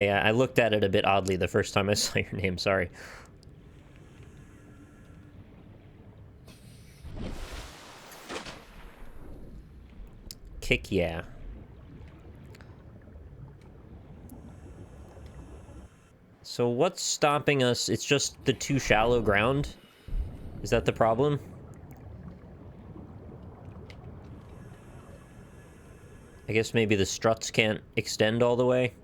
Yeah, I looked at it a bit oddly the first time I saw your name, sorry. Kick yeah. So what's stopping us? It's just the too shallow ground? Is that the problem? I guess maybe the struts can't extend all the way.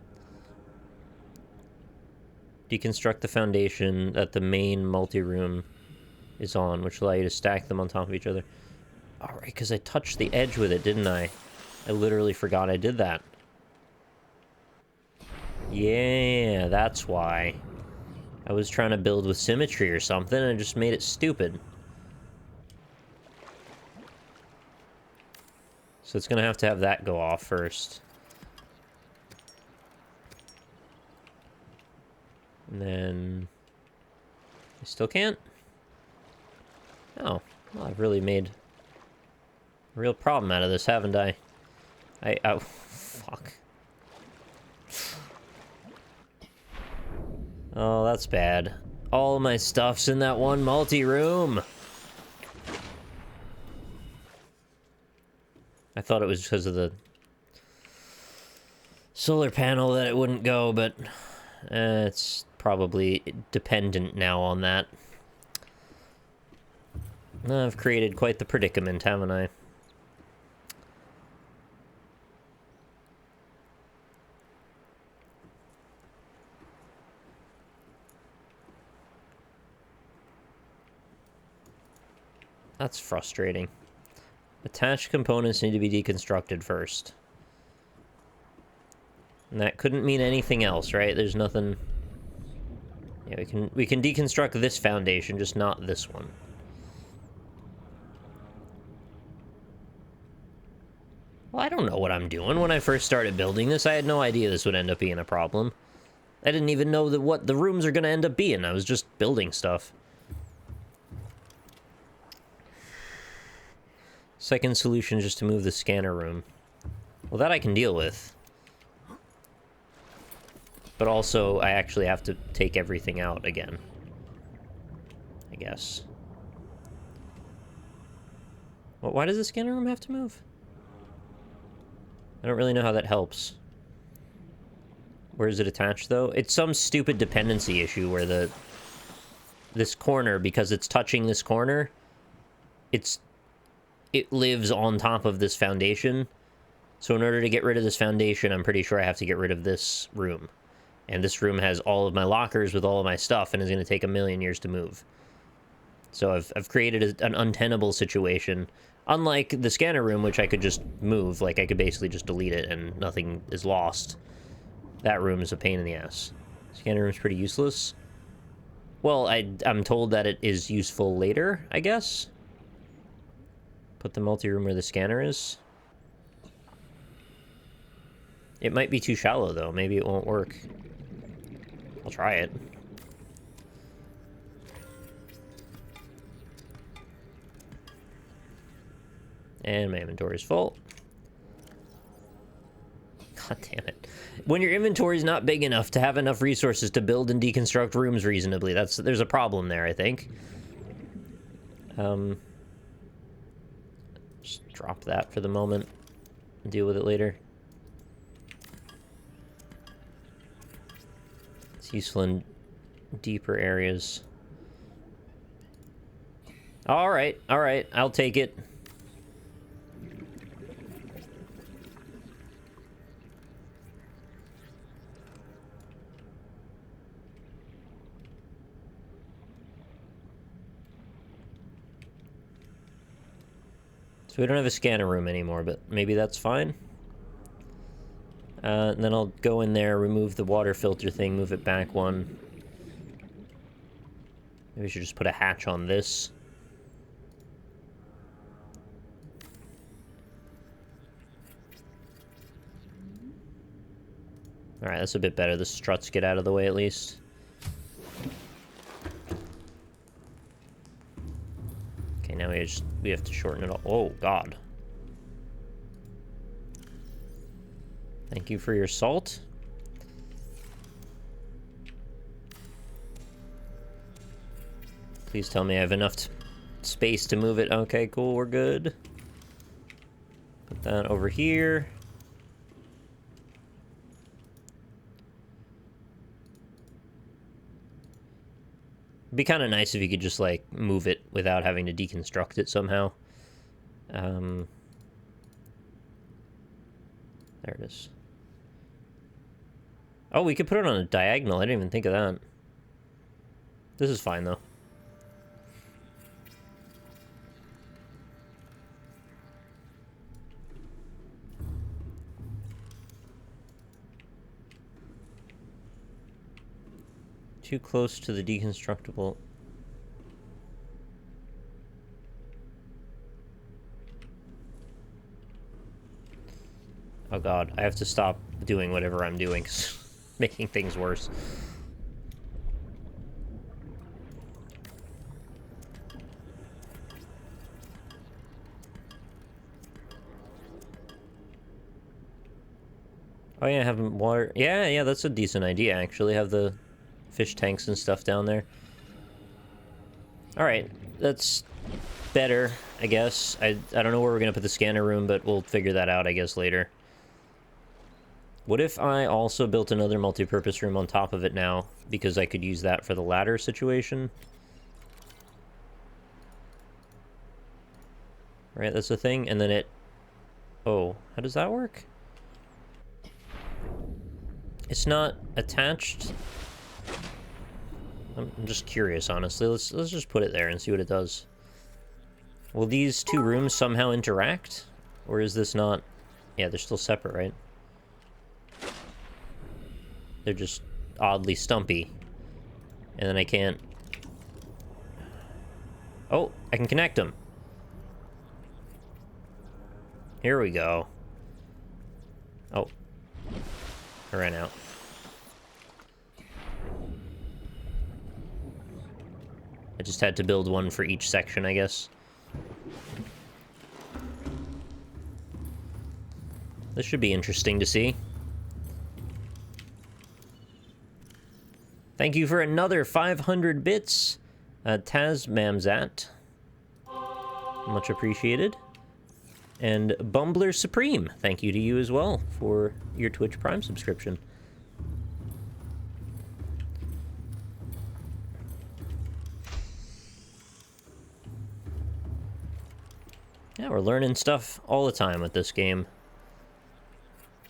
Deconstruct the foundation that the main multi-room is on, which will allow you to stack them on top of each other. Alright, because I touched the edge with it, didn't I? I literally forgot I did that. Yeah, that's why. I was trying to build with symmetry or something, and I just made it stupid. So it's gonna have to have that go off first. And then... I still can't? Oh, well, I've really made a real problem out of this, haven't I? Oh, fuck. Oh, that's bad. All my stuff's in that one multi-room. I thought it was because of the solar panel that it wouldn't go, but it's probably dependent now on that. I've created quite the predicament, haven't I? That's frustrating. Attached components need to be deconstructed first. And that couldn't mean anything else, right? There's nothing... Yeah, we can deconstruct this foundation, just not this one. Well, I don't know what I'm doing. When I first started building this, I had no idea this would end up being a problem. I didn't even know what the rooms are going to end up being. I was just building stuff. Second solution is just to move the scanner room. Well, that I can deal with. But also, I actually have to take everything out again. I guess. Well, why does the scanner room have to move? I don't really know how that helps. Where is it attached, though? It's some stupid dependency issue where this corner, because it's touching this corner, it lives on top of this foundation. So in order to get rid of this foundation, I'm pretty sure I have to get rid of this room. And this room has all of my lockers with all of my stuff, and is going to take a million years to move. So I've created an untenable situation. Unlike the scanner room, which I could just move. Like, I could basically just delete it, and nothing is lost. That room is a pain in the ass. Scanner room's pretty useless. Well, I'm told that it is useful later, I guess. Put the multi-room where the scanner is. It might be too shallow, though. Maybe it won't work. I'll try it. And my inventory is full. God damn it. When your inventory is not big enough to have enough resources to build and deconstruct rooms reasonably, there's a problem there, I think. Just drop that for the moment and deal with it later. It's useful in deeper areas. Alright, I'll take it. So we don't have a scanner room anymore, but maybe that's fine. And then I'll go in there, remove the water filter thing, move it back one. Maybe we should just put a hatch on this. Alright, that's a bit better. The struts get out of the way at least. Okay, now we have to shorten it all. Oh, God. Thank you for your salt. Please tell me I have enough space to move it. Okay, cool, we're good. Put that over here. It'd be kind of nice if you could just, like, move it without having to deconstruct it somehow. There it is. Oh, we could put it on a diagonal. I didn't even think of that. This is fine, though. Too close to the deconstructible. Oh god, I have to stop doing whatever I'm doing. Making things worse. Oh yeah, have water. Yeah, that's a decent idea, actually. Have the fish tanks and stuff down there. Alright, that's better, I guess. I don't know where we're gonna put the scanner room, but we'll figure that out, I guess, later. What if I also built another multi-purpose room on top of it now, because I could use that for the ladder situation? Right, that's the thing, and then it... Oh, how does that work? It's not attached. I'm just curious, honestly. Let's just put it there and see what it does. Will these two rooms somehow interact? Or is this not... Yeah, they're still separate, right? They're just oddly stumpy. And then I can't... Oh, I can connect them. Here we go. Oh. I ran out. I just had to build one for each section, I guess. This should be interesting to see. Thank you for another 500 bits, Tazmamzat. Much appreciated. And Bumbler Supreme, thank you to you as well for your Twitch Prime subscription. Yeah, we're learning stuff all the time with this game.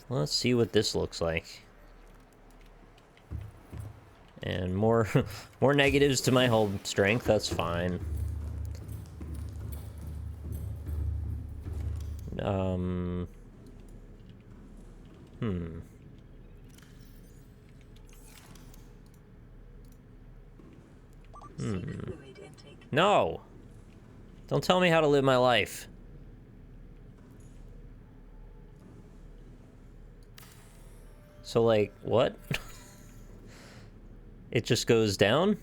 Let's see what this looks like. And more more negatives to my hull strength, that's fine. No! Don't tell me how to live my life. So, like, what? It just goes down?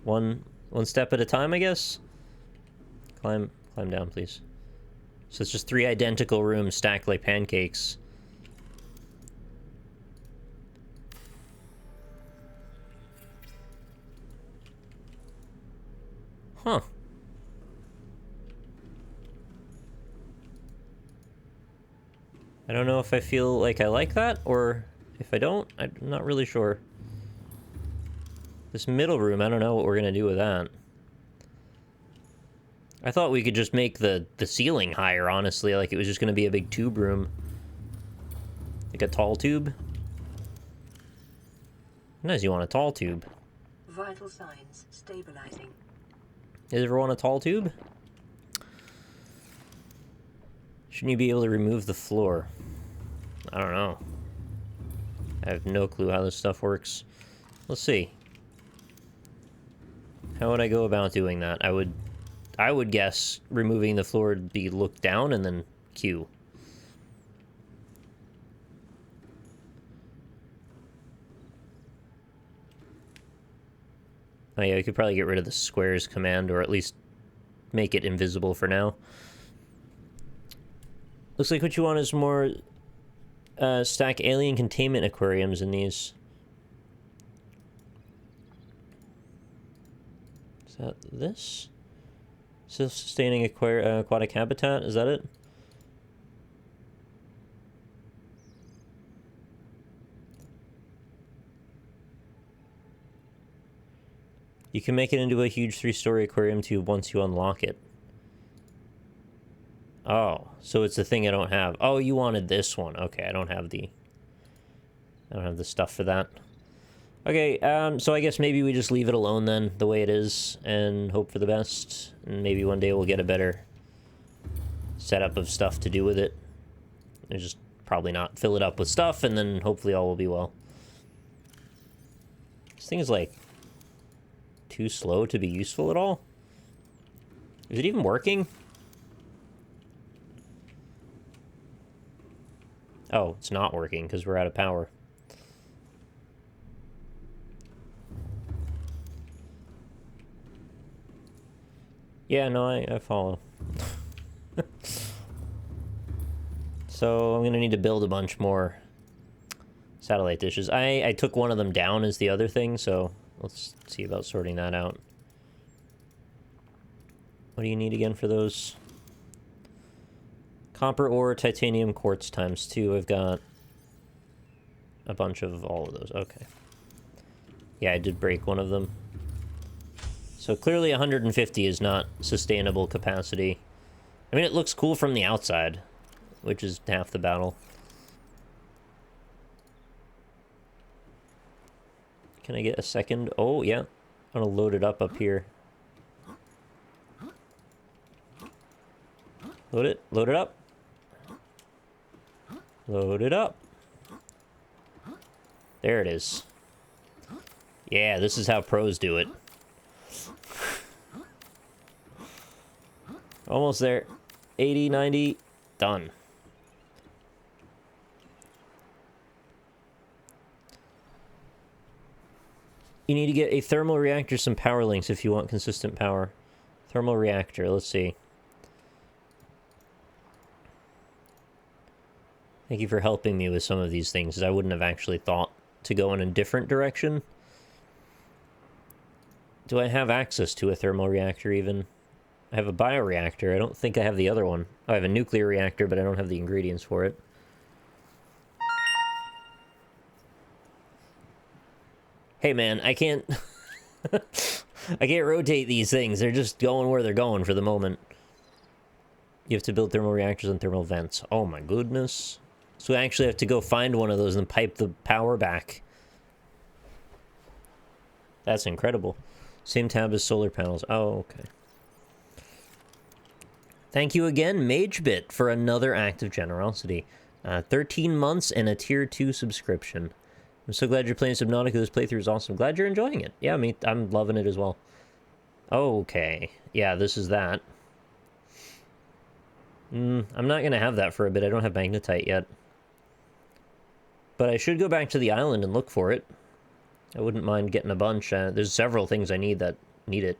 One step at a time, I guess? Climb down, please. So it's just 3 identical rooms stacked like pancakes. Huh. I don't know if I feel like I like that, or if I don't, I'm not really sure. This middle room, I don't know what we're gonna do with that. I thought we could just make the ceiling higher, honestly, like it was just gonna be a big tube room. Like a tall tube. Nice, you want a tall tube. Vital signs stabilizing. Does everyone want a tall tube? Shouldn't you be able to remove the floor? I don't know. I have no clue how this stuff works. Let's see. How would I go about doing that? I would guess removing the floor would be look down and then Q. Oh yeah, we could probably get rid of the squares command, or at least make it invisible for now. Looks like what you want is more stack alien containment aquariums in these. Is that this? Self-sustaining aquatic habitat, is that it? You can make it into a huge 3-story aquarium tube once you unlock it. Oh, so it's the thing I don't have. Oh, you wanted this one. Okay, I don't have the stuff for that. Okay, so I guess maybe we just leave it alone then, the way it is, and hope for the best. And maybe one day we'll get a better setup of stuff to do with it. And just probably not fill it up with stuff, and then hopefully all will be well. This thing is like too slow to be useful at all. Is it even working? Oh, it's not working because we're out of power. Yeah, no, I follow. So I'm gonna need to build a bunch more satellite dishes. I took one of them down as the other thing, so let's see about sorting that out. What do you need again for those? Copper ore, titanium, quartz times 2. I've got a bunch of all of those. Okay. Yeah, I did break one of them. So clearly 150 is not sustainable capacity. I mean, it looks cool from the outside, which is half the battle. Can I get a second? Oh, yeah. I'm gonna load it up here. Load it. Load it up. Load it up. There it is. Yeah, this is how pros do it. Almost there. 80, 90. Done. You need to get a thermal reactor, some power links if you want consistent power. Thermal reactor, let's see. Thank you for helping me with some of these things, because I wouldn't have actually thought to go in a different direction. Do I have access to a thermal reactor even? I have a bioreactor. I don't think I have the other one. I have a nuclear reactor, but I don't have the ingredients for it. Hey man, I can't... I can't rotate these things. They're just going where they're going for the moment. You have to build thermal reactors and thermal vents. Oh my goodness. So I actually have to go find one of those and pipe the power back. That's incredible. Same tab as solar panels. Oh, okay. Thank you again, MageBit, for another act of generosity. 13 months and a tier 2 subscription. I'm so glad you're playing Subnautica. This playthrough is awesome. Glad you're enjoying it. Yeah, I'm loving it as well. Okay. Yeah, this is that. I'm not going to have that for a bit. I don't have magnetite yet. But I should go back to the island and look for it. I wouldn't mind getting a bunch. There's several things I need that need it.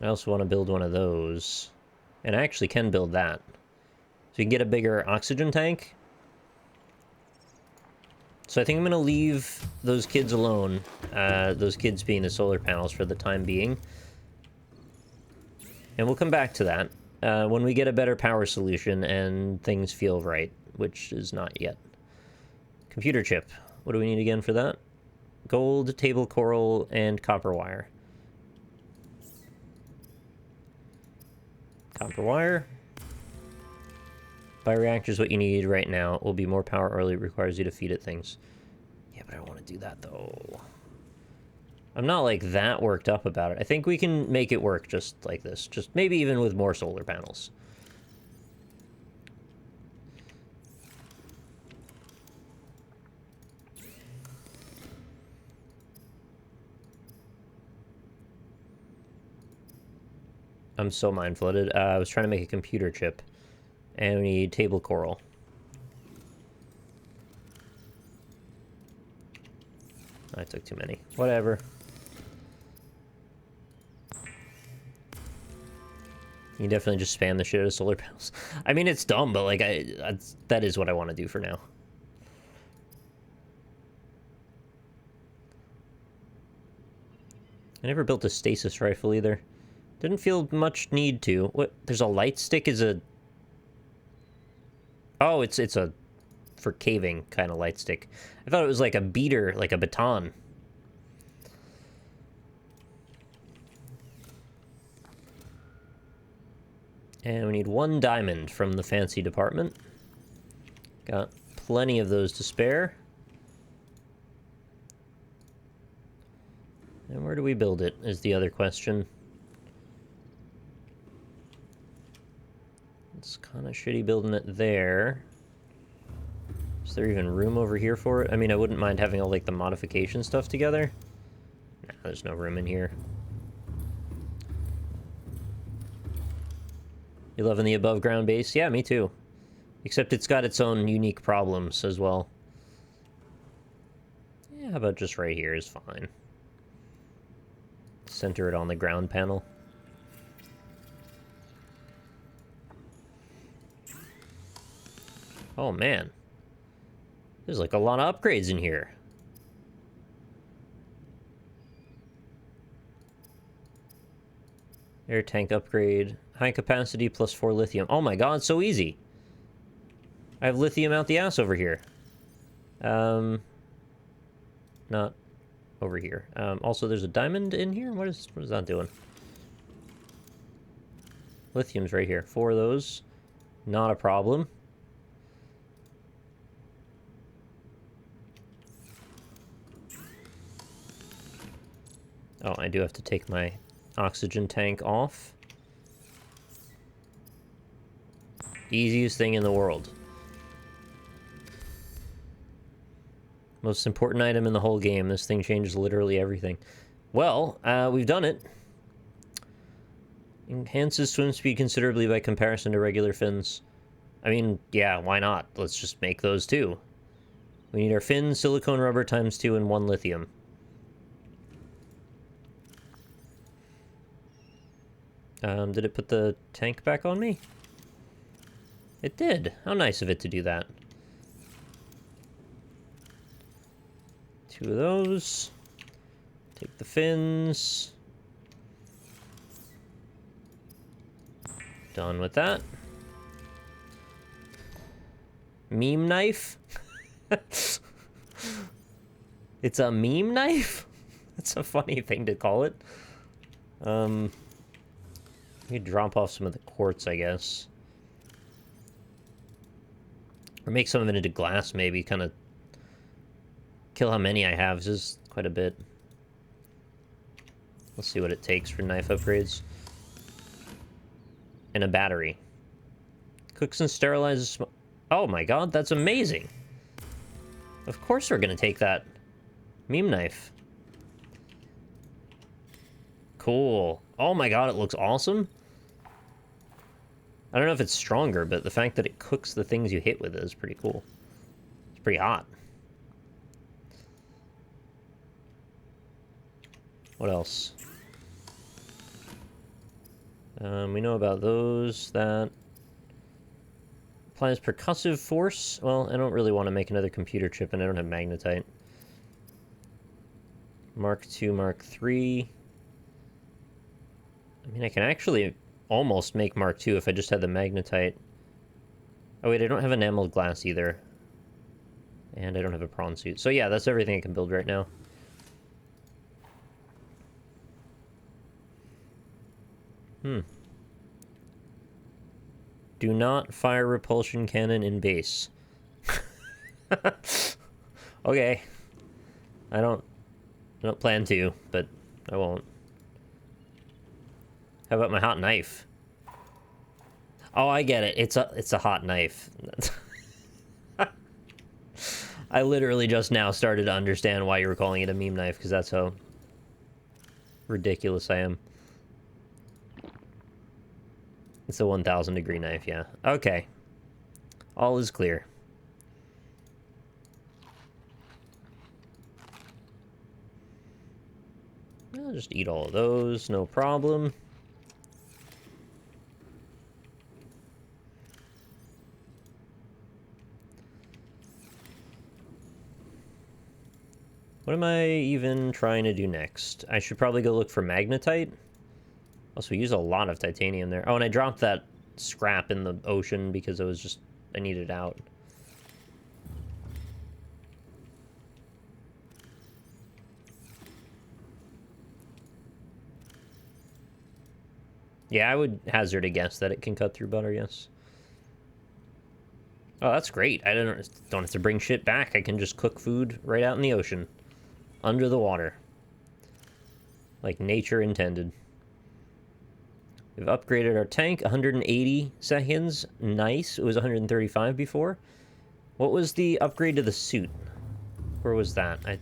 I also want to build one of those. And I actually can build that. So you can get a bigger oxygen tank. So I think I'm going to leave those kids alone. Those kids being the solar panels for the time being. And we'll come back to that when we get a better power solution and things feel right, which is not yet. Computer chip. What do we need again for that? Gold, table coral, and copper wire. Copper wire. Bioreactor is what you need right now. It will be more power early. It requires you to feed it things. Yeah, but I don't want to do that, though. I'm not, like, that worked up about it. I think we can make it work just like this. Just maybe even with more solar panels. I'm so mind-flooded. I was trying to make a computer chip. And we need table coral. I took too many. Whatever. You definitely just spam the shit out of solar panels. I mean, it's dumb, but like, that is what I want to do for now. I never built a stasis rifle either. Didn't feel much need to. What? There's a light stick is a... Oh, it's a... for caving kind of light stick. I thought it was like a beater, like a baton. And we need 1 diamond from the fancy department. Got plenty of those to spare. And where do we build it, is the other question. It's kind of shitty building it there. Is there even room over here for it? I mean, I wouldn't mind having all, like, the modification stuff together. Nah, there's no room in here. You loving the above-ground base? Yeah, me too. Except it's got its own unique problems as well. Yeah, how about just right here is fine. Center it on the ground panel. Oh, man. There's like a lot of upgrades in here. Air tank upgrade. High capacity plus 4 lithium. Oh my god, so easy. I have lithium out the ass over here. Not over here. Also, there's a diamond in here? What is that doing? Lithium's right here. 4 of those. Not a problem. Oh, I do have to take my oxygen tank off. Easiest thing in the world. Most important item in the whole game. This thing changes literally everything. Well, we've done it. Enhances swim speed considerably by comparison to regular fins. I mean, yeah, why not? Let's just make those too. We need our fins, silicone rubber times 2, and 1 lithium. Did it put the tank back on me? It did. How nice of it to do that. 2 of those. Take the fins. Done with that. Meme knife? It's a meme knife? That's a funny thing to call it. You drop off some of the quartz, I guess. Or make some of it into glass, maybe. Kind of kill how many I have. This is quite a bit. Let's see what it takes for knife upgrades. And a battery. Cooks and sterilizes... Oh my god, that's amazing! Of course we're gonna take that. Meme knife. Cool. Oh my god, it looks awesome. I don't know if it's stronger, but the fact that it cooks the things you hit with it is pretty cool. It's pretty hot. What else? We know about those. That applies percussive force. Well, I don't really want to make another computer chip, and I don't have magnetite. Mark II, Mark III. I mean, I can actually almost make Mark II if I just had the magnetite. Oh wait, I don't have enameled glass either. And I don't have a prawn suit. So yeah, that's everything I can build right now. Do not fire repulsion cannon in base. Okay. I don't plan to, but I won't. How about my hot knife? Oh, I get it. It's a hot knife. I literally just now started to understand why you were calling it a meme knife, because that's how ridiculous I am. It's a 1,000 degree knife, yeah. Okay. All is clear. I'll just eat all of those, no problem. What am I even trying to do next? I should probably go look for magnetite. Also, we use a lot of titanium there. Oh, and I dropped that scrap in the ocean because I needed it out. Yeah, I would hazard a guess that it can cut through butter, yes. Oh, that's great. I don't have to bring shit back. I can just cook food right out in the ocean. Under the water. Like nature intended. We've upgraded our tank, 180 seconds. Nice. It was 135 before. What was the upgrade to the suit? Where was that? I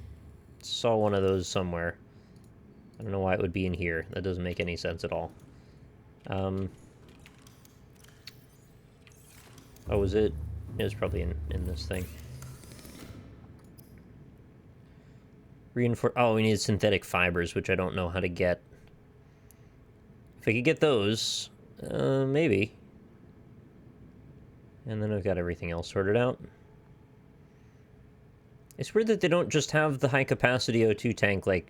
saw one of those somewhere. I don't know why it would be in here. That doesn't make any sense at all. Oh, was it? It was probably in this thing. Oh, we need synthetic fibers, which I don't know how to get. If I could get those, maybe. And then I've got everything else sorted out. It's weird that they don't just have the high-capacity O2 tank, like,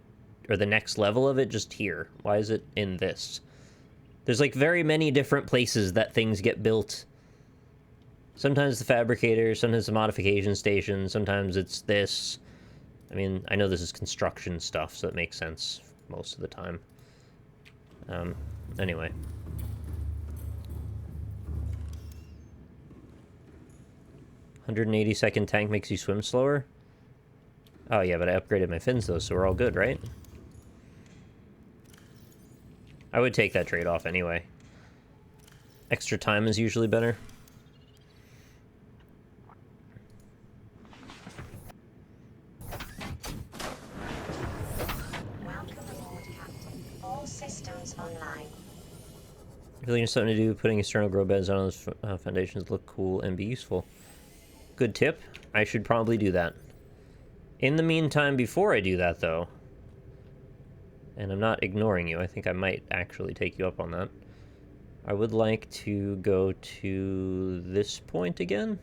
or the next level of it just here. Why is it in this? There's, like, very many different places that things get built. Sometimes the fabricator, sometimes the modification station, sometimes it's this. I mean, I know this is construction stuff, so it makes sense most of the time. Anyway. "180-second tank makes you swim slower?" Oh, yeah, but I upgraded my fins, though, so we're all good, right? I would take that trade-off anyway. Extra time is usually better. Welcome aboard, Captain. All systems online. Really need something to do, putting external grow beds on those foundations look cool and be useful. Good tip. I should probably do that. In the meantime, before I do that, though, and I'm not ignoring you, I think I might actually take you up on that, I would like to go to this point again.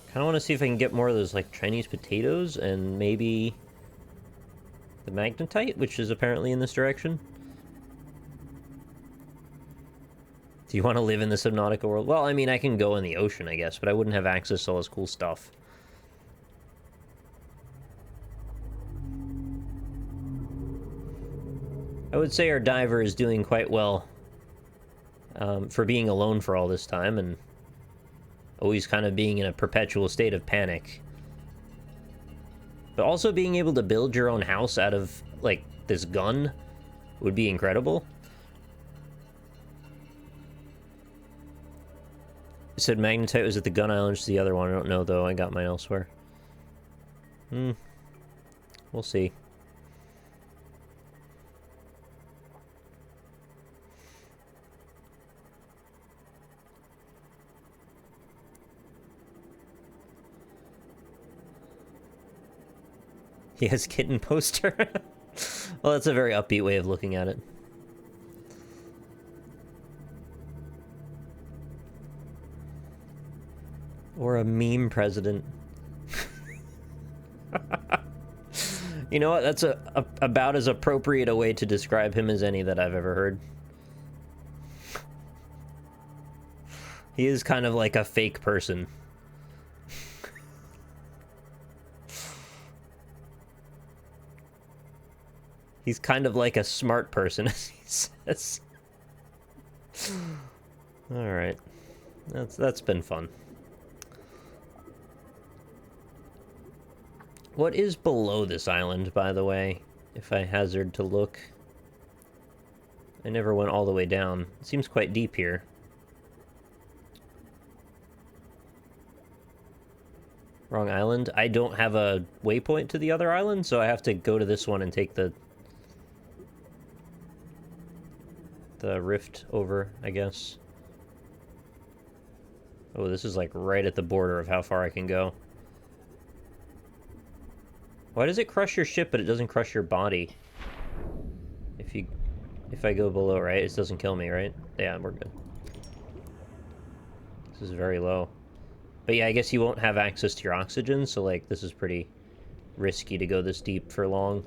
Kind of want to see if I can get more of those, like, Chinese potatoes and maybe the magnetite, which is apparently in this direction. Do you want to live in the Subnautica world? Well, I mean, I can go in the ocean, I guess, but I wouldn't have access to all this cool stuff. I would say our diver is doing quite well for being alone for all this time and always kind of being in a perpetual state of panic. But also being able to build your own house out of, like, this gun would be incredible. It said magnetite was at the gun island, the other one. I don't know, though. I got mine elsewhere. We'll see. Yes, kitten poster. Well, that's a very upbeat way of looking at it. Or a meme president. You know what? That's about as appropriate a way to describe him as any that I've ever heard. He is kind of like a fake person. He's kind of like a smart person, as he says. Alright. That's been fun. What is below this island, by the way, if I hazard to look? I never went all the way down. It seems quite deep here. Wrong island. I don't have a waypoint to the other island, so I have to go to this one and take the rift over, I guess. Oh, this is like right at the border of how far I can go. Why does it crush your ship, but it doesn't crush your body? If I go below, right? It doesn't kill me, right? Yeah, we're good. This is very low. But yeah, I guess you won't have access to your oxygen, so like this is pretty risky to go this deep for long.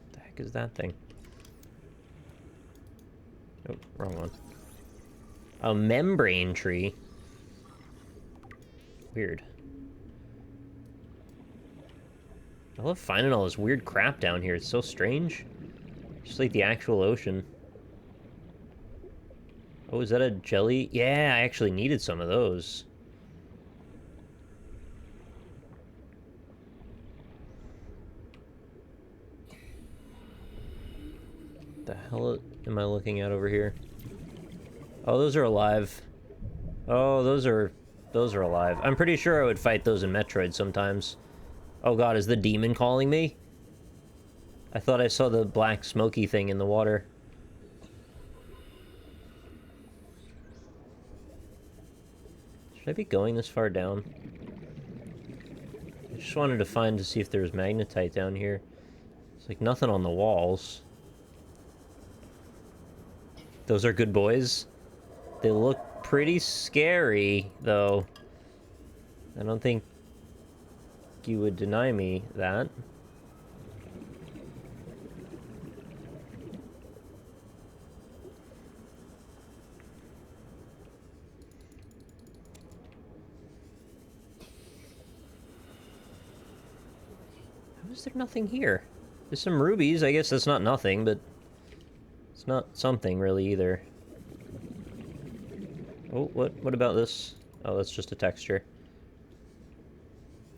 What the heck is that thing? Oh, wrong one. A membrane tree? Weird. I love finding all this weird crap down here. It's so strange. Just like the actual ocean. Oh, is that a jelly? Yeah, I actually needed some of those. The hell am I looking at over here? Oh, those are alive. Oh, those are alive. I'm pretty sure I would fight those in Metroid sometimes. Oh god, is the demon calling me? I thought I saw the black smoky thing in the water. Should I be going this far down? I just wanted to see if there was magnetite down here. It's like nothing on the walls. Those are good boys. They look pretty scary, though. I don't think you would deny me that. How is there nothing here? There's some rubies. I guess that's not nothing, but it's not something really either. Oh, what about this? Oh, that's just a texture.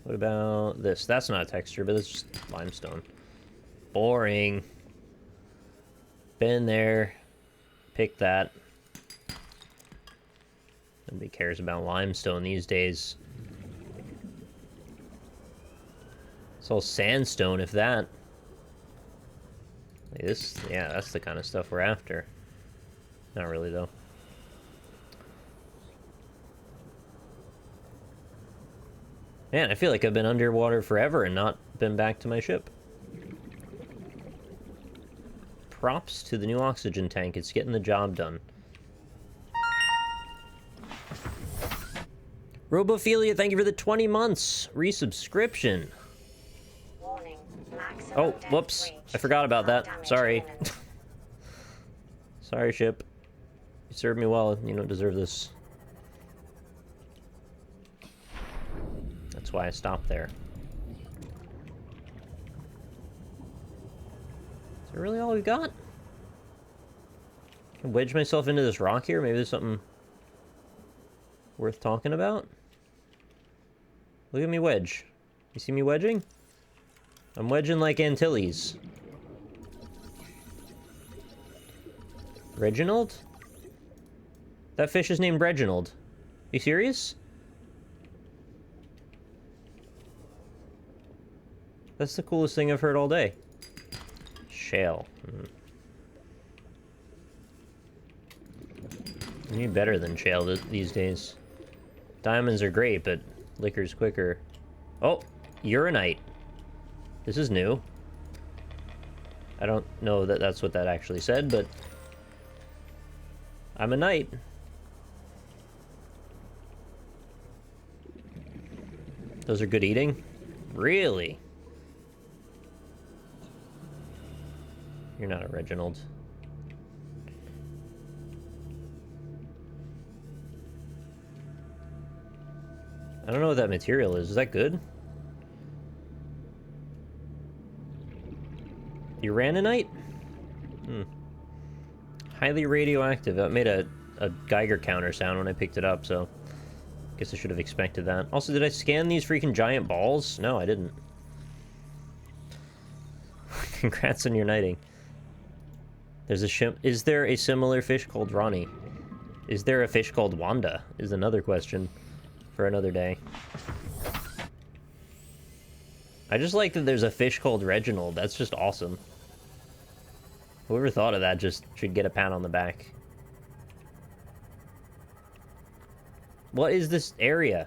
What about this? That's not a texture, but it's just limestone. Boring. Been there. Pick that. Nobody cares about limestone these days. It's all sandstone, if that. Like this, yeah, that's the kind of stuff we're after. Not really, though. Man, I feel like I've been underwater forever and not been back to my ship. Props to the new oxygen tank. It's getting the job done. Robophilia, thank you for the 20 months. Resubscription. Warning. Maximum Oh, depth whoops. reached. I forgot about that. Damage Sorry. imminent. Sorry, ship. You served me well. You don't deserve this. That's why I stopped there. Is that really all we've got? Can I wedge myself into this rock here? Maybe there's something worth talking about? Look at me wedge. You see me wedging? I'm wedging like Antilles. Reginald? That fish is named Reginald. You serious? That's the coolest thing I've heard all day. Shale. You need better than shale these days. Diamonds are great, but liquor's quicker. Oh, uranite. This is new. I don't know that that's what that actually said, but I'm a knight. Those are good eating? Really? You're not a Reginald. I don't know what that material is. Is that good? Uraninite? Highly radioactive. That made a Geiger counter sound when I picked it up, so guess I should have expected that. Also, did I scan these freaking giant balls? No, I didn't. Congrats on your knighting. There's a ship. Is there a similar fish called Ronnie? Is there a fish called Wanda? Is another question for another day. I just like that there's a fish called Reginald. That's just awesome. Whoever thought of that just should get a pat on the back. What is this area?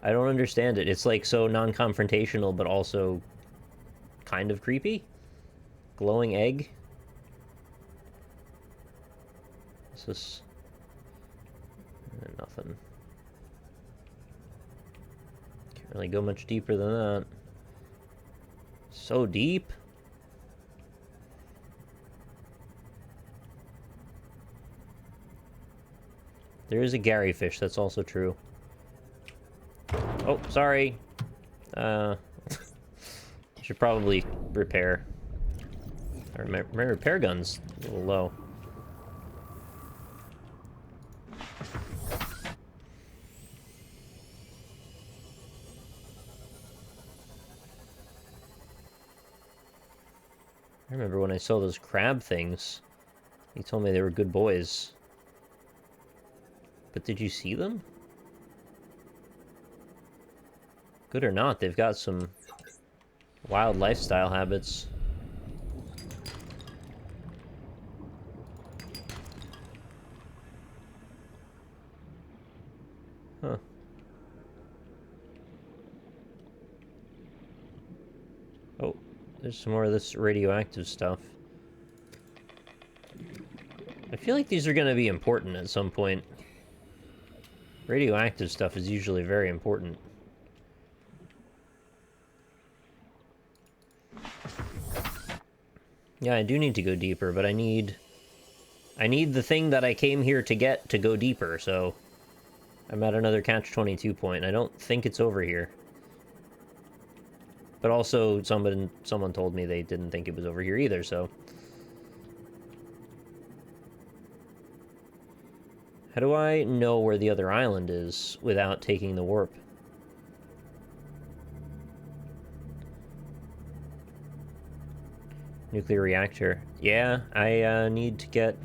I don't understand it. It's like so non-confrontational, but also kind of creepy. Glowing egg. What's this? Nothing. Can't really go much deeper than that. So deep. There is a Gary fish, that's also true. Oh, sorry. Should probably repair. My repair gun's a little low. I remember when I saw those crab things. He told me they were good boys. But did you see them? Good or not, they've got some wild lifestyle habits. Huh. Oh, there's some more of this radioactive stuff. I feel like these are going to be important at some point. Radioactive stuff is usually very important. Yeah, I do need to go deeper, but I need the thing that I came here to get to go deeper, so I'm at another catch-22 point. I don't think it's over here. But also, someone told me they didn't think it was over here either, so... How do I know where the other island is without taking the warp? Nuclear reactor. Yeah, I need to get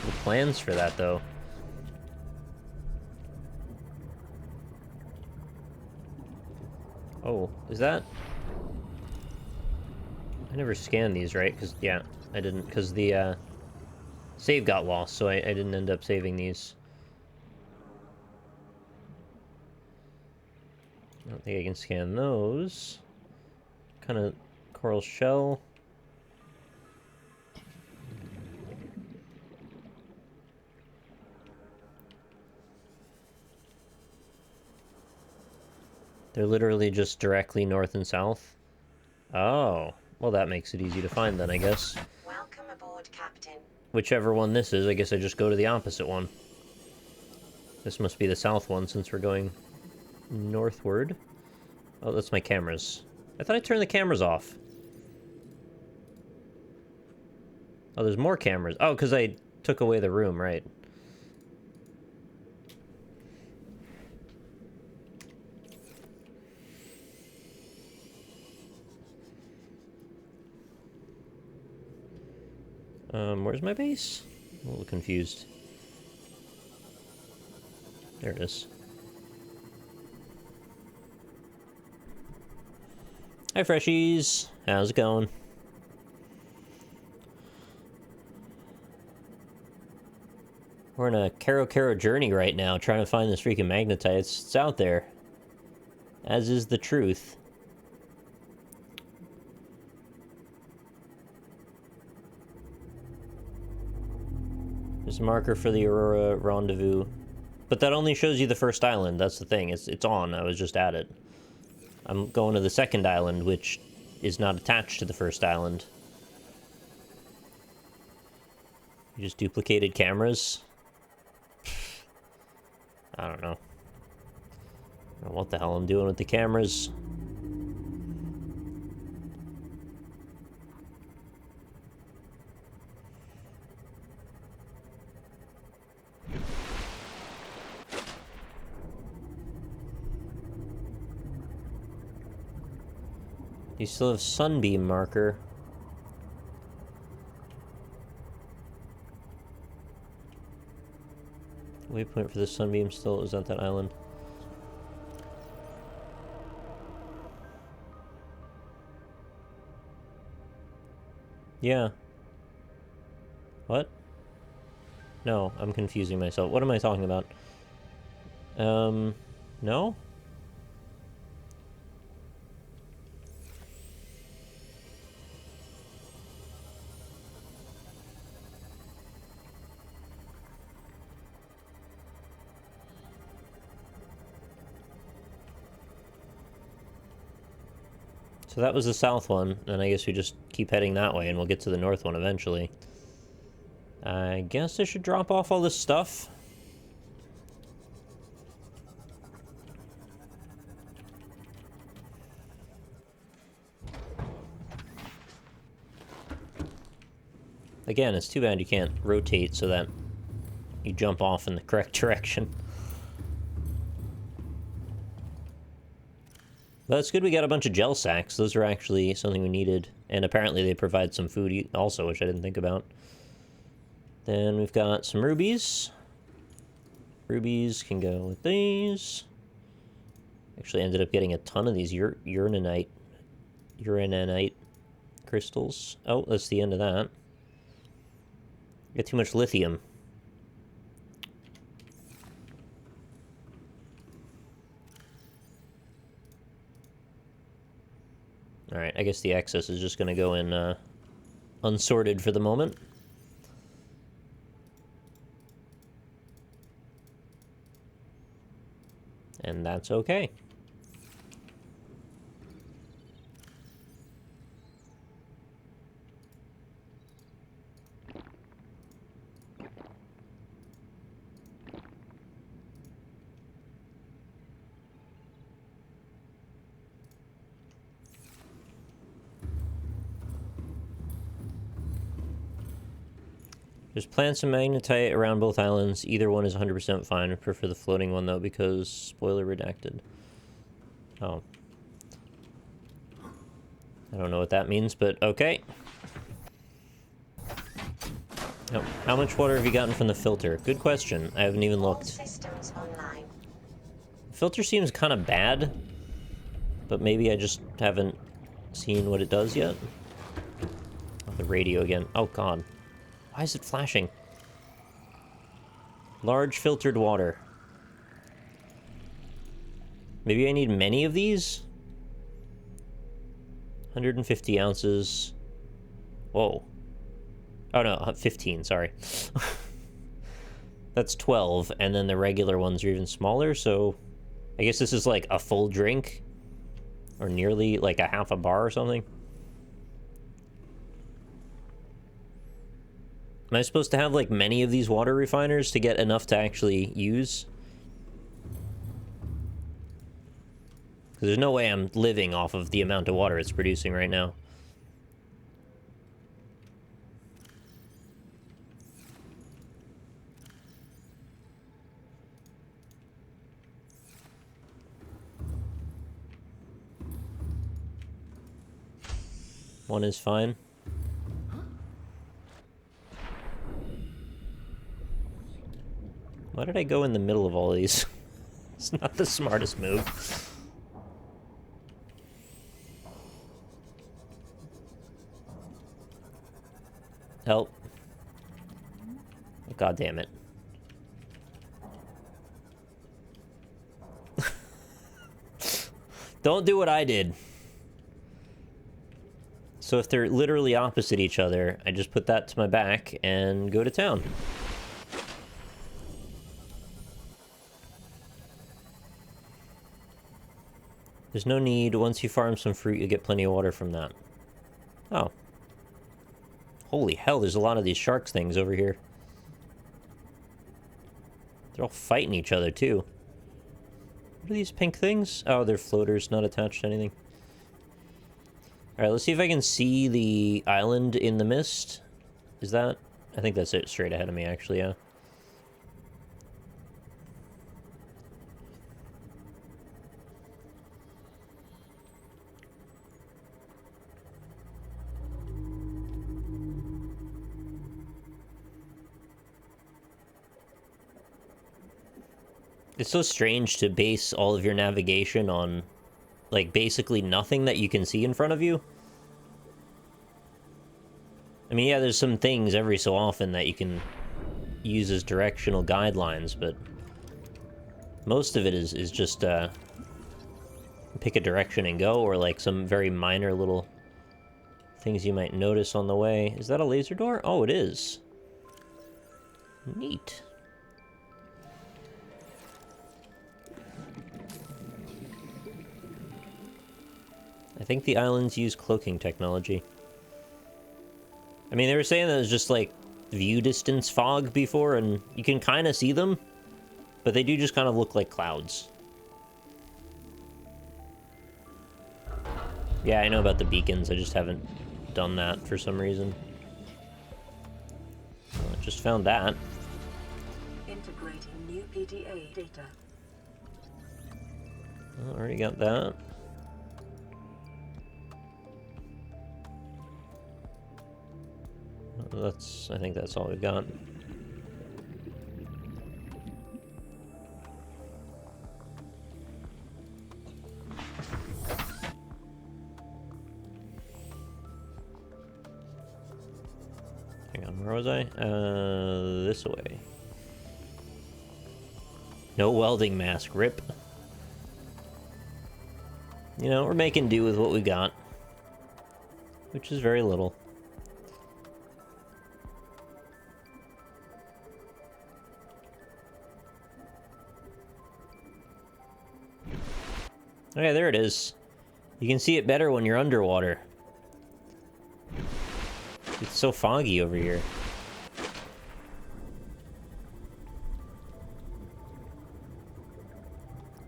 the plans for that, though. Oh, is that... I never scanned these, right? Because, yeah, I didn't, because the, save got lost, so I didn't end up saving these. I don't think I can scan those. Kind of coral shell. They're literally just directly north and south. Oh, well that makes it easy to find then, I guess. Welcome aboard, Captain. Whichever one this is, I guess I just go to the opposite one. This must be the south one since we're going northward. Oh, that's my cameras. I thought I turned the cameras off. Oh, there's more cameras. Oh, because I took away the room, right. Where's my base? I'm a little confused. There it is. Hi, freshies. How's it going? We're on a Karo journey right now, trying to find this freaking magnetite. It's out there. As is the truth. There's a marker for the Aurora Rendezvous. But that only shows you the first island, that's the thing. It's on, I was just at it. I'm going to the second island, which is not attached to the first island. You just duplicated cameras? I don't know. I don't know what the hell I'm doing with the cameras. You still have sunbeam marker. Waypoint for the sunbeam still is at that island. Yeah. What? No, I'm confusing myself. What am I talking about? No? So that was the south one, and I guess we just keep heading that way and we'll get to the north one eventually. I guess I should drop off all this stuff. Again, it's too bad you can't rotate so that you jump off in the correct direction. But it's good we got a bunch of gel sacks. Those are actually something we needed. And apparently they provide some food also, which I didn't think about. Then we've got some rubies. Rubies can go with these. Actually ended up getting a ton of these uranite crystals. Oh, that's the end of that. Got too much lithium. Alright, I guess the excess is just going to go in unsorted for the moment. And that's okay. There's plants and magnetite around both islands. Either one is 100% fine. I prefer the floating one, though, because spoiler redacted. Oh. I don't know what that means, but okay. Oh, how much water have you gotten from the filter? Good question. I haven't even looked. Systems online. Filter seems kind of bad, but maybe I just haven't seen what it does yet. Oh, the radio again. Oh, God. Why is it flashing? Large filtered water. Maybe I need many of these? 150 ounces. Whoa. Oh, no, 15, sorry. That's 12, and then the regular ones are even smaller, so... I guess this is like a full drink? Or nearly like a half a bar or something? Am I supposed to have, like, many of these water refiners to get enough to actually use? Because there's no way I'm living off of the amount of water it's producing right now. One is fine. Why did I go in the middle of all these? It's not the smartest move. Help. Oh, God damn it. Don't do what I did. So if they're literally opposite each other, I just put that to my back and go to town. There's no need. Once you farm some fruit, you get plenty of water from that. Oh. Holy hell, there's a lot of these sharks things over here. They're all fighting each other, too. What are these pink things? Oh, they're floaters, not attached to anything. Alright, let's see if I can see the island in the mist. Is that? I think that's it straight ahead of me, actually, yeah. It's so strange to base all of your navigation on, like, basically nothing that you can see in front of you. I mean, yeah, there's some things every so often that you can use as directional guidelines, but most of it is just, pick a direction and go, or, like, some very minor little things you might notice on the way. Is that a laser door? Oh, it is. Neat. I I think the islands use cloaking technology. I mean, they were saying that it was just like view distance fog before, and you can kind of see them, but they do just kind of look like clouds. Yeah, I know about the beacons, I just haven't done that for some reason. Well, I just found that. Integrating new PDA data. Oh, already got that. I think that's all we got. Hang on, where was I? This way. No welding mask, rip. You know, we're making do with what we got. Which is very little. Okay, there it is. You can see it better when you're underwater. It's so foggy over here.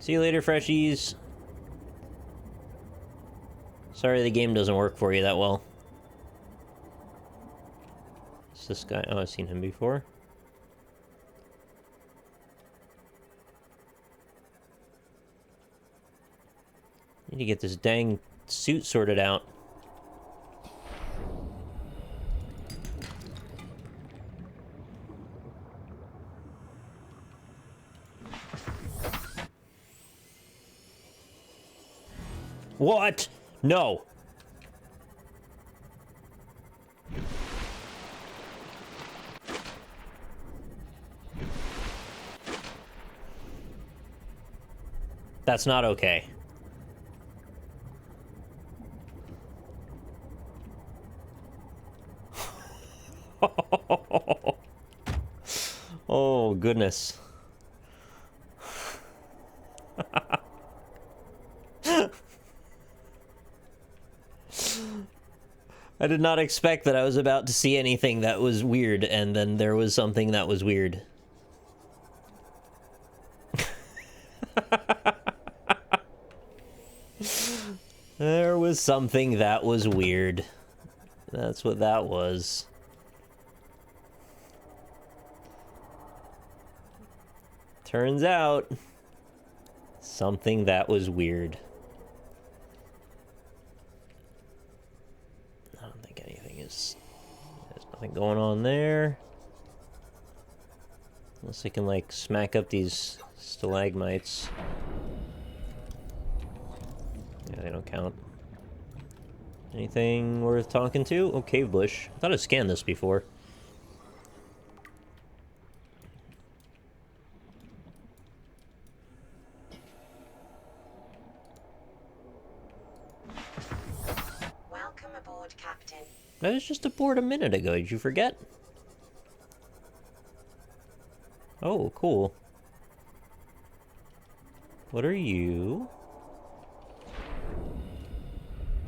See you later, freshies. Sorry the game doesn't work for you that well. It's this guy. Oh, I've seen him before. Need to get this dang suit sorted out. What? No. That's not okay. Oh, goodness. I did not expect that I was about to see anything that was weird, and then there was something that was weird. There was something that was weird. That's what that was. Turns out, something that was weird. I don't think anything is... There's nothing going on there. Unless I can, like, smack up these stalagmites. Yeah, they don't count. Anything worth talking to? Oh, cave bush. I thought I scanned this before. Welcome aboard, Captain. I was just aboard a minute ago. Did you forget? Oh, cool. What are you?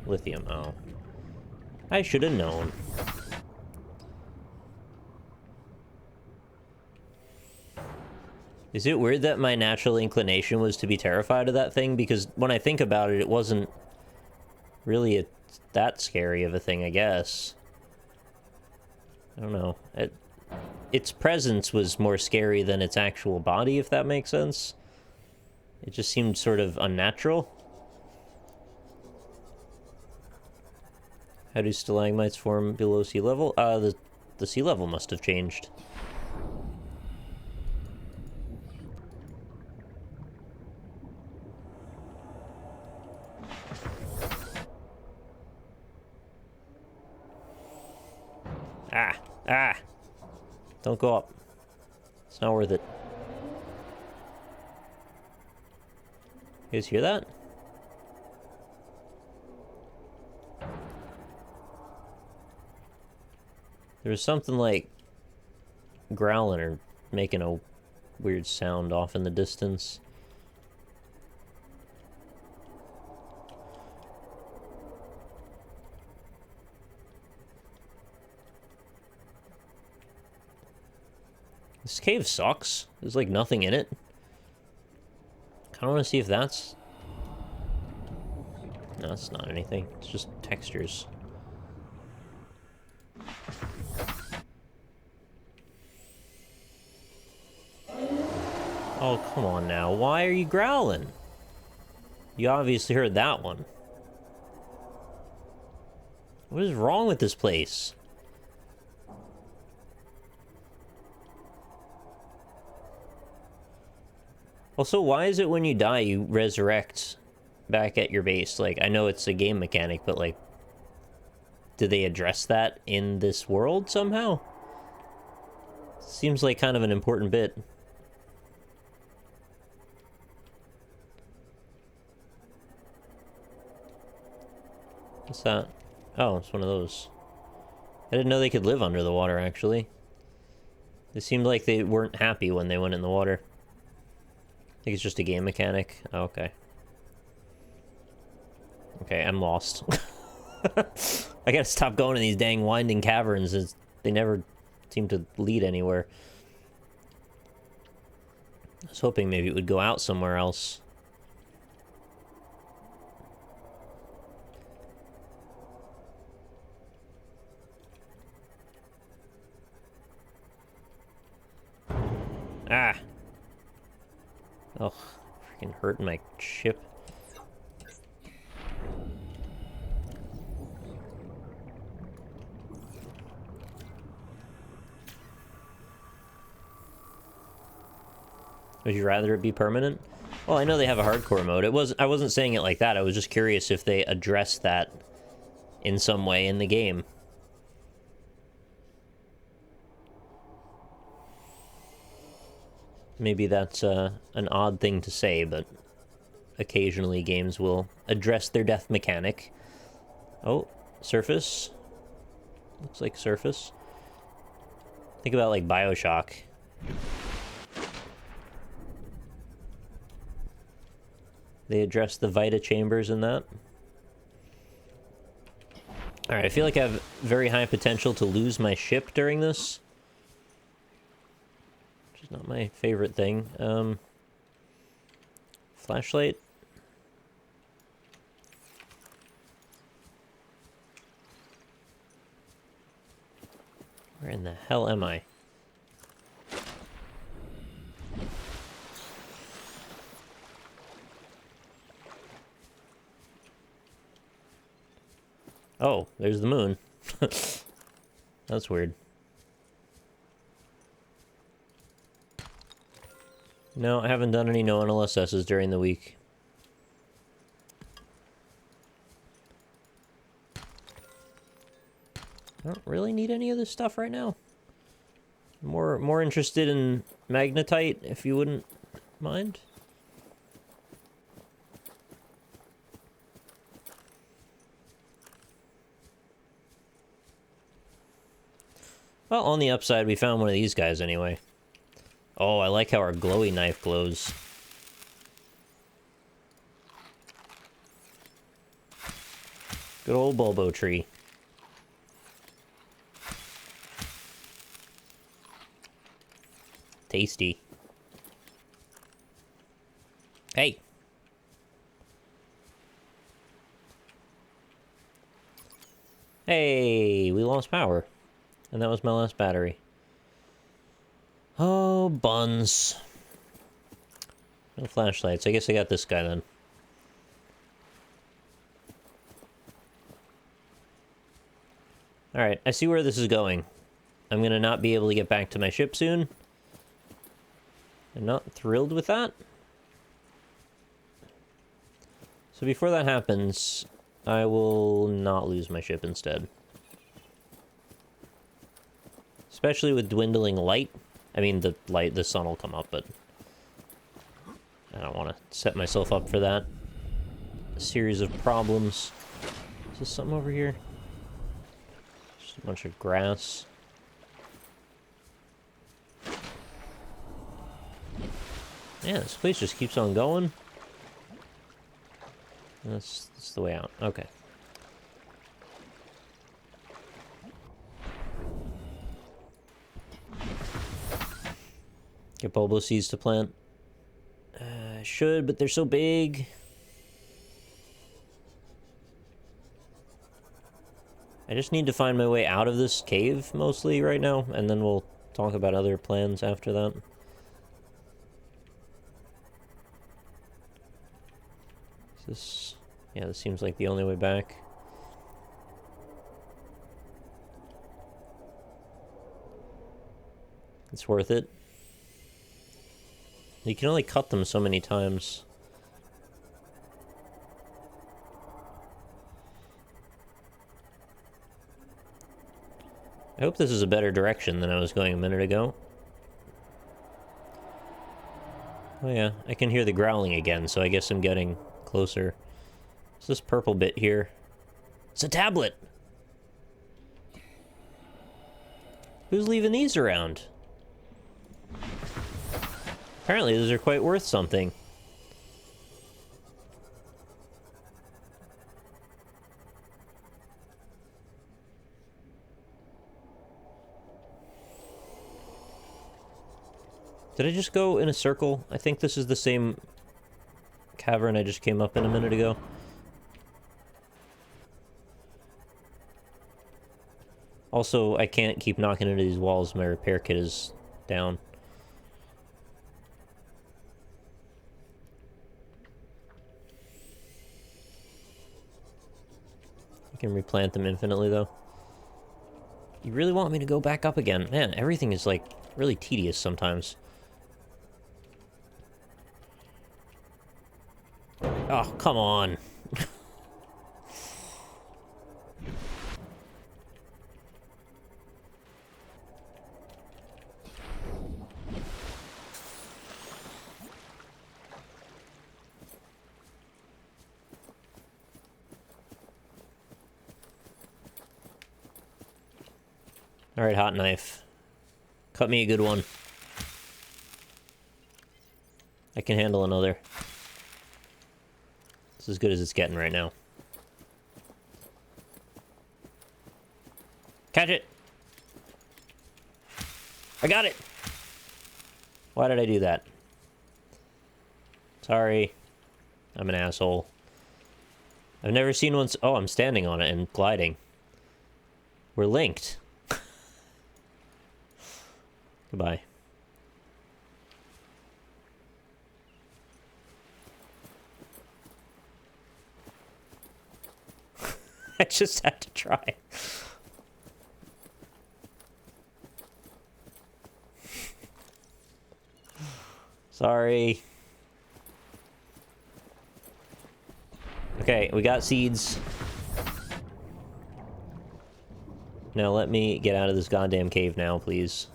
Lithium, oh. I should have known. Is it weird that my natural inclination was to be terrified of that thing? Because when I think about it, it wasn't really that scary of a thing, I guess. I don't know. Its presence was more scary than its actual body, if that makes sense. It just seemed sort of unnatural. How do stalagmites form below sea level? The sea level must have changed. Ah! Don't go up. It's not worth it. You guys hear that? There was something like growling or making a weird sound off in the distance. This cave sucks. There's like nothing in it. I want to see if that's... No, it's not anything. It's just textures. Oh, come on now. Why are you growling? You obviously heard that one. What is wrong with this place? Also, why is it when you die, you resurrect back at your base? Like, I know it's a game mechanic, but, like, did they address that in this world somehow? Seems like kind of an important bit. What's that? Oh, it's one of those. I didn't know they could live under the water, actually. It seemed like they weren't happy when they went in the water. I think it's just a game mechanic. Oh, okay. Okay, I'm lost. I gotta stop going in these dang winding caverns. They never seem to lead anywhere. I was hoping maybe it would go out somewhere else. Ah! Oh, freaking hurting my ship. Would you rather it be permanent? Well, I know they have a hardcore mode. I wasn't saying it like that. I was just curious if they addressed that in some way in the game. Maybe that's an odd thing to say, but occasionally games will address their death mechanic. Oh, surface. Looks like surface. Think about like BioShock. They addressed the Vita chambers in that. Alright, I feel like I have very high potential to lose my ship during this. Which is not my favorite thing. Flashlight. Where in the hell am I? Oh, there's the moon. That's weird. No, I haven't done any no LSSs during the week. I don't really need any of this stuff right now. More interested in magnetite, if you wouldn't mind. Well, on the upside, we found one of these guys anyway. Oh, I like how our glowy knife glows. Good old Bulbo tree. Tasty. Hey! Hey, we lost power. And that was my last battery. Oh, buns. No flashlights. I guess I got this guy then. Alright, I see where this is going. I'm gonna not be able to get back to my ship soon. I'm not thrilled with that. So before that happens, I will not lose my ship instead. Especially with dwindling light. I mean, the sun will come up, but I don't want to set myself up for that. A series of problems. Is this something over here? Just a bunch of grass. Yeah, this place just keeps on going. That's the way out. Okay. Get bulbo seeds to plant. I should, but they're so big. I just need to find my way out of this cave, mostly, right now, and then we'll talk about other plans after that. Is this... yeah, this seems like the only way back. It's worth it. You can only cut them so many times. I hope this is a better direction than I was going a minute ago. Oh yeah, I can hear the growling again, so I guess I'm getting closer. What's this purple bit here? It's a tablet! Who's leaving these around? Apparently those are quite worth something. Did I just go in a circle? I think this is the same cavern I just came up in a minute ago. Also, I can't keep knocking into these walls. My repair kit is down. I can replant them infinitely, though. You really want me to go back up again? Man, everything is, like, really tedious sometimes. Oh, come on. Alright, hot knife. Cut me a good one. I can handle another. It's as good as it's getting right now. Catch it! I got it! Why did I do that? Sorry. I'm an asshole. I've never seen one... oh, I'm standing on it and gliding. We're linked. Goodbye. I just had to try. Sorry. Okay, we got seeds. Now let me get out of this goddamn cave now, please.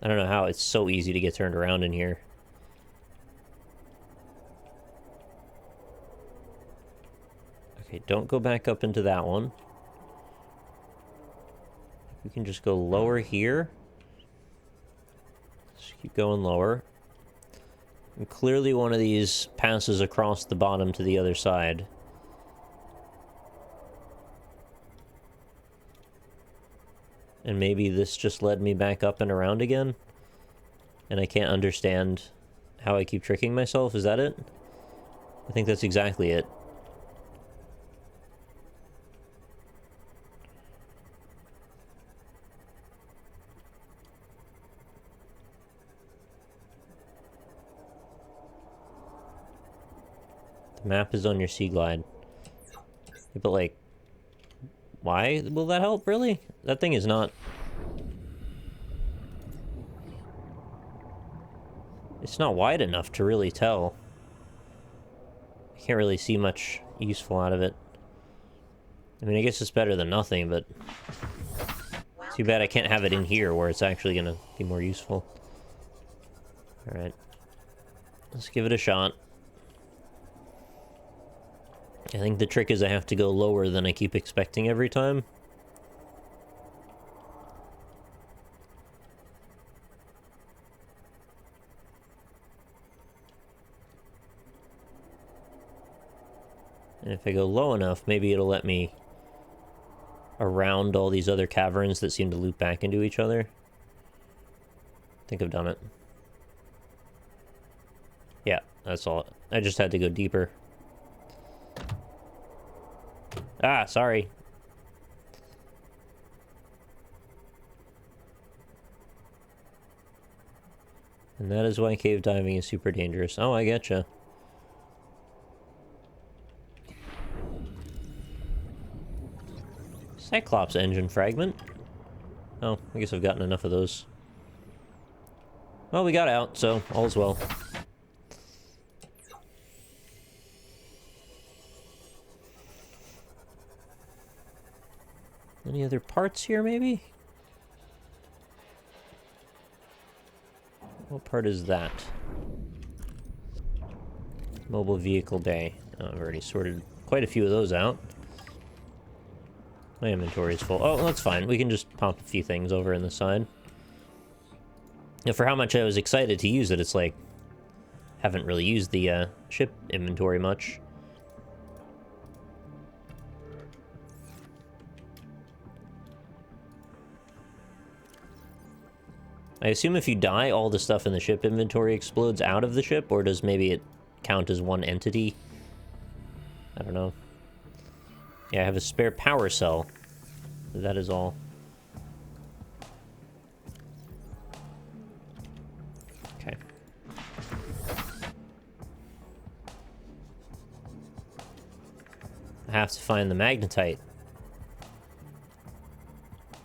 I don't know how it's so easy to get turned around in here. Okay, don't go back up into that one. We can just go lower here. Just keep going lower. And clearly one of these passes across the bottom to the other side. And maybe this just led me back up and around again? And I can't understand how I keep tricking myself, is that it? I think that's exactly it. The map is on your sea glide. But like, why will that help, really? That thing is not... it's not wide enough to really tell. I can't really see much useful out of it. I mean, I guess it's better than nothing, but... too bad I can't have it in here where it's actually gonna be more useful. Alright. Let's give it a shot. I think the trick is I have to go lower than I keep expecting every time. And if I go low enough, maybe it'll let me around all these other caverns that seem to loop back into each other. I think I've done it. Yeah, that's all. I just had to go deeper. Ah, sorry. And that is why cave diving is super dangerous. Oh, I getcha. Cyclops engine fragment. Oh, I guess I've gotten enough of those. Well, we got out, so all's well. Any other parts here, maybe? What part is that? Mobile vehicle day. Oh, I've already sorted quite a few of those out. My inventory is full. Oh, that's fine. We can just pop a few things over in the side. And for how much I was excited to use it, it's like... haven't really used the ship inventory much. I assume if you die, all the stuff in the ship inventory explodes out of the ship, or does maybe it count as one entity? I don't know. Yeah, I have a spare power cell. That is all. Okay. I have to find the magnetite.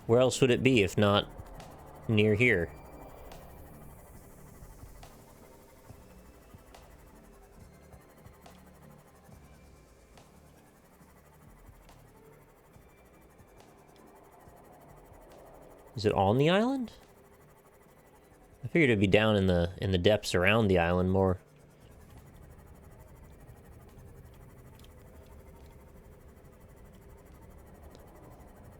Where else would it be if not near here? Is it on the island? I figured it'd be down in the depths around the island more.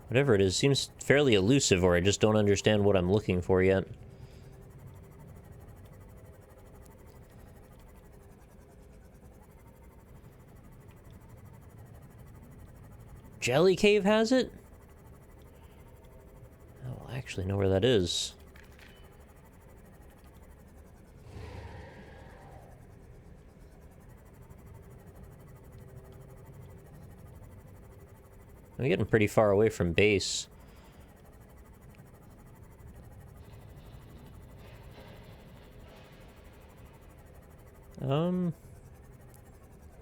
Whatever it is, seems fairly elusive, or I just don't understand what I'm looking for yet. Jelly Cave has it? Oh, I actually know where that is. I'm getting pretty far away from base.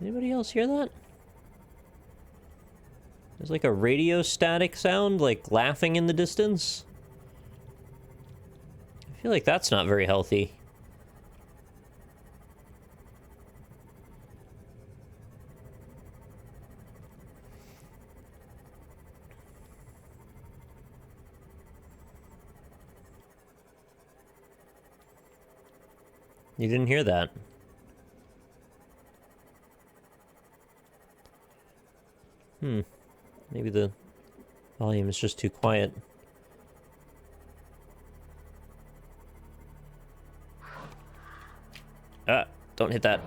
Anybody else hear that? There's like a radio static sound, like laughing in the distance. I feel like that's not very healthy. You didn't hear that. Maybe the volume is just too quiet. Ah, don't hit that.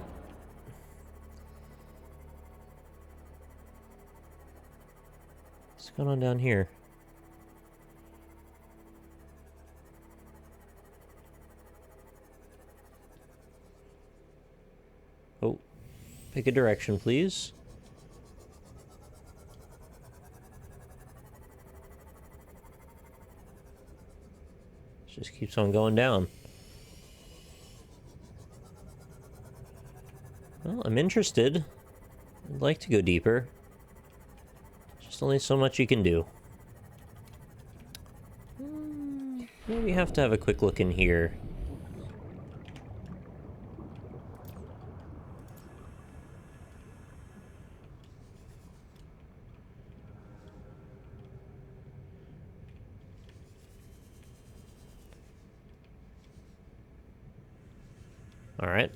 What's going on down here? Oh, pick a direction, please. Just keeps on going down. Well, I'm interested. I'd like to go deeper. Just only so much you can do. Maybe have to have a quick look in here. All right.